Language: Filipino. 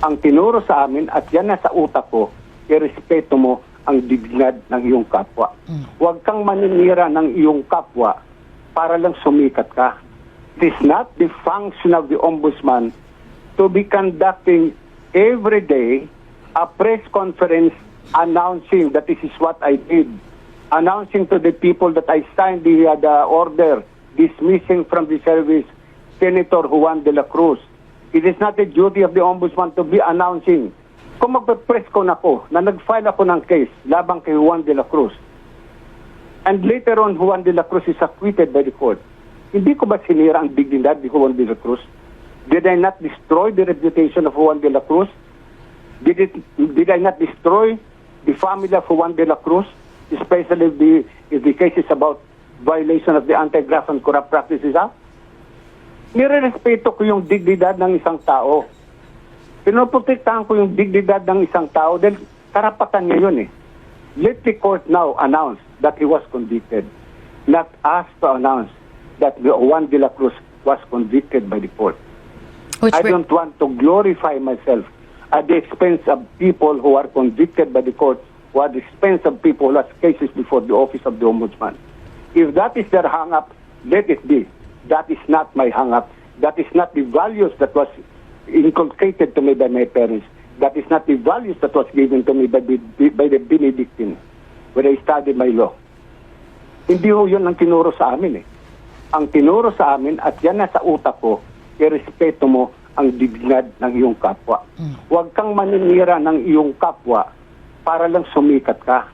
Ang tinuro sa amin at yan nasa utak ko, irespeto mo ang dignidad ng iyong kapwa. Huwag kang maninira ng iyong kapwa para lang sumikat ka. It is not the function of the ombudsman to be conducting every day a press conference announcing that this is what I did, announcing to the people that I signed the order dismissing from the service Senator Juan de la Cruz. It is not the duty of the ombudsman to be announcing. Kung magpe-press ko na po na nag-file ako ng case labang kay Juan de la Cruz, and later on Juan de la Cruz is acquitted by the court, hindi ko ba sinira ang dignidad ni Juan de la Cruz? Did I not destroy the reputation of Juan de la Cruz? Did I not destroy the family of Juan de la Cruz, especially if the case is about violation of the Anti-Graft and Corrupt Practices Act? Nirerespeto ko yung dignidad ng isang tao. Pinoprotektahan ko yung dignidad ng isang tao dahil karapatan niya yun eh. Let the court now announce that he was convicted, not us to announce that Juan de la Cruz was convicted by the court. I don't want to glorify myself at the expense of people who are convicted by the court, or at the expense of people who have cases before the office of the ombudsman. If that is their hang-up, let it be. That is not my hang-up. That is not the values that was inculcated to me by my parents. That is not the values that was given to me by the Benedictine when I studied my law. Hindi ho yun ang tinuro sa amin eh. Ang tinuro sa amin at yan nasa utak ko, irespeto mo ang dignidad ng iyong kapwa. Huwag kang maninira ng iyong kapwa para lang sumikat ka.